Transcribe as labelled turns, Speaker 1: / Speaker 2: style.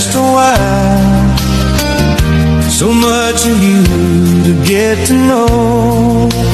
Speaker 1: just a while. So much of you to get to know.